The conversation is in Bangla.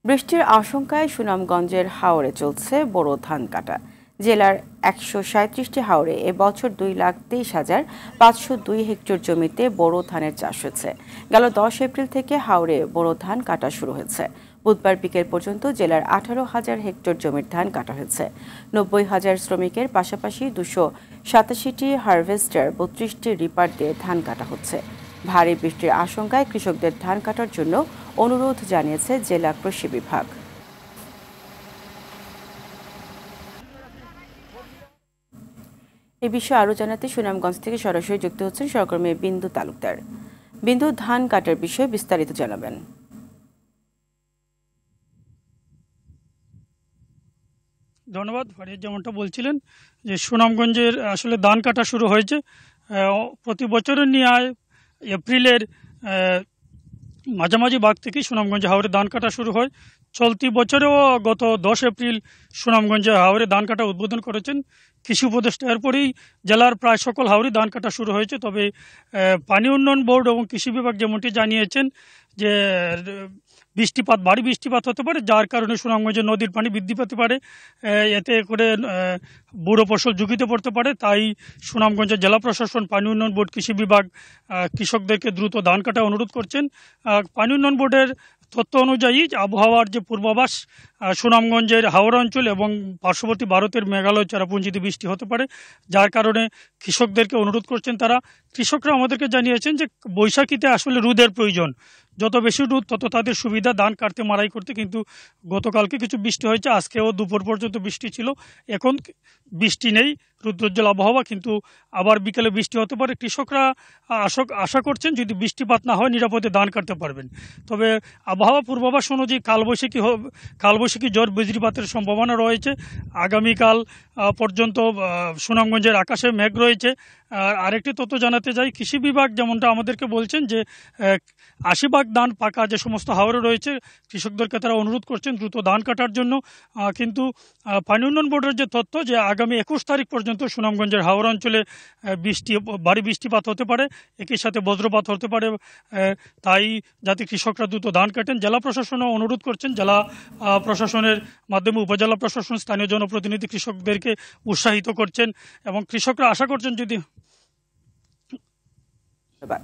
বৃষ্টির আশঙ্কায় সুনামগঞ্জের হাওরে চলছে বোরো ধান কাটা। জেলার ১৩৭টি হাওরে এবছর ২,২৩,৫০২ হেক্টর জমিতে বোরো ধানের চাষ হয়েছে। গেল ১০ এপ্রিল থেকে হাওরে বোরো ধান কাটা শুরু হয়েছে। বুধবার বিকেল পর্যন্ত জেলার ১৮,০০০ হেক্টর জমির ধান কাটা হয়েছে। ৯০,০০০ শ্রমিকের পাশাপাশি ২৮৭টি হারভেস্টার, ৩২টি রিপার দিয়ে ধান কাটা হচ্ছে। ভারী বৃষ্টির আশঙ্কায় কৃষকদের ধান কাটার জন্য অনুরোধ জানিয়েছে জেলা কৃষি বিভাগ। এ বিষয়ে আরও জানাতে সুনামগঞ্জ থেকে সরাসরি যুক্ত হচ্ছেন সহকর্মী বিন্দু তালুকদার। বিন্দু, ধান কাটার বিষয়ে বিস্তারিত জানাবেন। ধন্যবাদ। ফারিয়া যেমনটা বলছিলেন যে সুনামগঞ্জের আসলে ধান কাটা শুরু হয়েছে। প্রতি বছরের ন্যায় এপ্রিলের মাঝামাঝি ভাগ থেকে সুনামগঞ্জে হাওরে ধান কাটা শুরু হয়। চলতি বছরেও গত ১০ এপ্রিল সুনামগঞ্জে হাওরে ধান কাটা উদ্বোধন করেছেন কৃষি উপদেষ্টা। এরপরেই জেলার প্রায় সকল হাওরে ধান কাটা শুরু হয়েছে। তবে পানি উন্নয়ন বোর্ড এবং কৃষি বিভাগ যেমনটি জানিয়েছেন যে ভারী বৃষ্টিপাত হতে পারে, যার কারণে সুনামগঞ্জের নদীর পানি বৃদ্ধি পেতে পারে, এতে করে বুড়ো ফসল ঝুঁকিতে পড়তে পারে। তাই সুনামগঞ্জের জেলা প্রশাসন, পানি উন্নয়ন বোর্ড, কৃষি বিভাগ কৃষকদেরকে দ্রুত ধান কাটা অনুরোধ করছেন। পানি উন্নয়ন বোর্ডের তথ্য অনুযায়ী আবহাওয়ার যে পূর্বাভাস, সুনামগঞ্জের হাওড়া অঞ্চল এবং পার্শ্ববর্তী ভারতের মেঘালয় চেরাপুঞ্জিতে বৃষ্টি হতে পারে, যার কারণে কৃষকদেরকে অনুরোধ করছেন তারা। কৃষকরা আমাদেরকে জানিয়েছেন যে বৈশাখীতে আসলে রোদের প্রয়োজন, যত বেশি রোদ তত তাদের সুবিধা ধান কাটতে, মাড়াই করতে। কিন্তু গতকালকে কিছু বৃষ্টি হয়েছে, আজকেও দুপুর পর্যন্ত বৃষ্টি ছিল। এখন বৃষ্টি নেই, রৌদ্রোজ্জ্বল আবহাওয়া, কিন্তু আবার বিকেলে বৃষ্টি হতে পারে। কৃষকরা আশা করছেন যদি বৃষ্টিপাত না হয় নিরাপদে ধান কাটতে পারবেন। তবে আবহাওয়া পূর্বাভাস অনুযায়ী কালবৈশাখী ঝড় বৃষ্টিপাতের সম্ভাবনা রয়েছে। আগামীকাল পর্যন্ত সুনামগঞ্জের আকাশে মেঘ রয়েছে। আর আরেকটি তথ্য জানাতে চাই, কৃষি বিভাগ যেমনটা আমাদেরকে বলছেন যে ৮০ ভাগ ধান পাকা যে সমস্ত হাওরে রয়েছে, কৃষকদেরকে তারা অনুরোধ করছেন দ্রুত ধান কাটার জন্য। কিন্তু পানি উন্নয়ন বোর্ডের যে তথ্য, যে আগামী ২১ তারিখ পর্যন্ত সুনামগঞ্জের হাওড়া অঞ্চলে ভারী বৃষ্টিপাত হতে পারে, একই সাথে বজ্রপাত হতে পারে। তাই যাতে কৃষকরা দ্রুত ধান কাটেন, জেলা প্রশাসনও অনুরোধ করছেন। জেলা প্রশাসনের মাধ্যমে উপজেলা প্রশাসন, স্থানীয় জনপ্রতিনিধি কৃষকদেরকে উৎসাহিত করছেন এবং কৃষকরা আশা করছেন যদি। ধন্যবাদ।